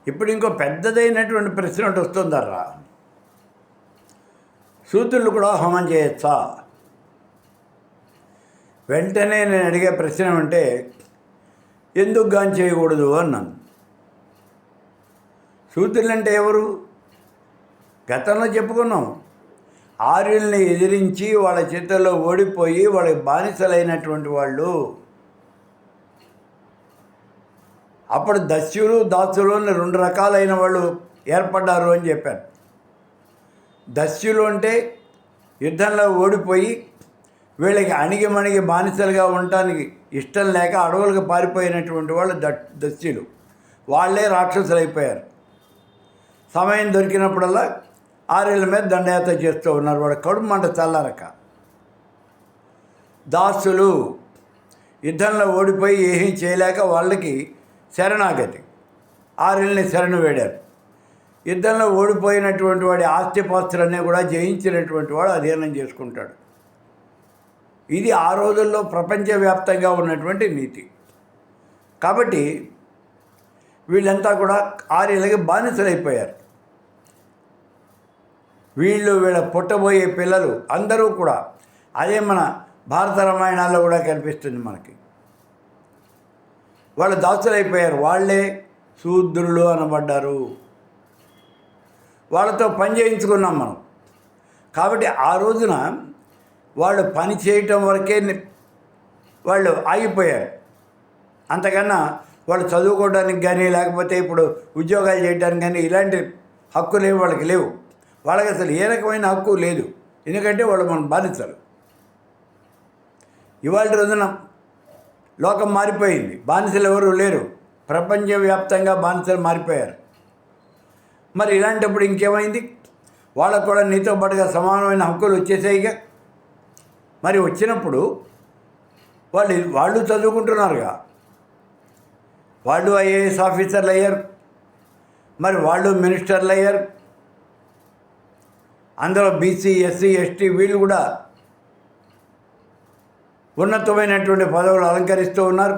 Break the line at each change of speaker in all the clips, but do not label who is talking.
ఇప్పుడు ఇంకో పెద్దదైనటువంటి ప్రశ్న ఒకటి వస్తుందర్రా, శూద్రులు కూడా హోమం చేయొచ్చా? వెంటనే నేను అడిగే ప్రశ్న ఏమంటే, ఎందుకు గాని చేయకూడదు అన్నాను. శూద్రులు అంటే ఎవరు? గతంలో చెప్పుకున్నాం, ఆర్యుల్ని ఎదిరించి వాళ్ళ చేతుల్లో ఓడిపోయి వాళ్ళకి బానిసలైనటువంటి వాళ్ళు. అప్పుడు దస్యులు దాసులు అని 2 రకాలైన వాళ్ళు ఏర్పడ్డారు అని చెప్పారు. దస్యులు అంటే యుద్ధంలో ఓడిపోయి వీళ్ళకి అణిగిమణిగి బానిసలుగా ఉండటానికి ఇష్టం లేక అడవులకు పారిపోయినటువంటి వాళ్ళు దస్యులు. వాళ్ళే రాక్షసులు అయిపోయారు. సమయం దొరికినప్పుడల్లా ఆర్యుల మీద దండయాత్ర చేస్తూ ఉన్నారు, వాళ్ళ కడుపు మంట చల్లారక. దాసులు యుద్ధంలో ఓడిపోయి ఏమీ చేయలేక వాళ్ళకి శరణాగతి, ఆర్యుల్ని శరణు వేడారు. యుద్ధంలో ఓడిపోయినటువంటి వాడి ఆస్తిపాస్తులన్నీ కూడా జయించినటువంటి వాడు అధీనం చేసుకుంటాడు. ఇది ఆ రోజుల్లో ప్రపంచవ్యాప్తంగా ఉన్నటువంటి నీతి. కాబట్టి వీళ్ళంతా కూడా ఆర్యులకి బానిసలైపోయారు. వీళ్ళ పుట్టబోయే పిల్లలు అందరూ కూడా అదే మన భారత రామాయణాల్లో కూడా కనిపిస్తుంది మనకి. వాళ్ళు దాసులైపోయారు, వాళ్ళే శూద్రులు అనబడ్డారు. వాళ్ళతో పని చేయించుకున్నాం మనం. కాబట్టి ఆ రోజున వాళ్ళు పని చేయటం వరకే వాళ్ళు ఆగిపోయారు. అంతకన్నా వాళ్ళు చదువుకోవడానికి కానీ లేకపోతే ఇప్పుడు ఉద్యోగాలు చేయడానికి కానీ ఇలాంటి హక్కులు ఏమి వాళ్ళకి లేవు. వాళ్ళకి అసలు ఏ రకమైన హక్కు లేదు, ఎందుకంటే వాళ్ళు మన బానిసలు. ఇవాళ రోజున లోకం మారిపోయింది, బానిసలు ఎవరు లేరు, ప్రపంచవ్యాప్తంగా బానిసలు మారిపోయారు. మరి ఇలాంటప్పుడు ఇంకేమైంది? వాళ్ళకు కూడా నీతో పాటుగా సమానమైన హక్కులు వచ్చేసాయిగా. మరి వచ్చినప్పుడు వాళ్ళు చదువుకుంటున్నారుగా, వాళ్ళు ఐఏఎస్ ఆఫీసర్లు అయ్యారు, మరి వాళ్ళు మినిస్టర్లు అయ్యారు. అందులో బీసీ, ఎస్సీ, ఎస్టీ వీళ్ళు కూడా ఉన్నతమైనటువంటి పదవులు అలంకరిస్తూ ఉన్నారు.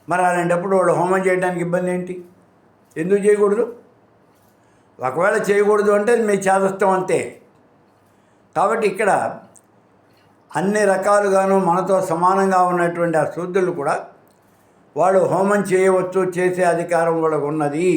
మరి అలాంటప్పుడు వాళ్ళు హోమం చేయడానికి ఇబ్బంది ఏంటి? ఎందుకు చేయకూడదు? ఒకవేళ చేయకూడదు అంటే మీ చేదస్తం అంతే. కాబట్టి ఇక్కడ అన్ని రకాలుగాను మనతో సమానంగా ఉన్నటువంటి ఆ శూద్రులు కూడా వాళ్ళు హోమం చేయవచ్చు, చేసే అధికారం వాళ్ళకు ఉన్నది.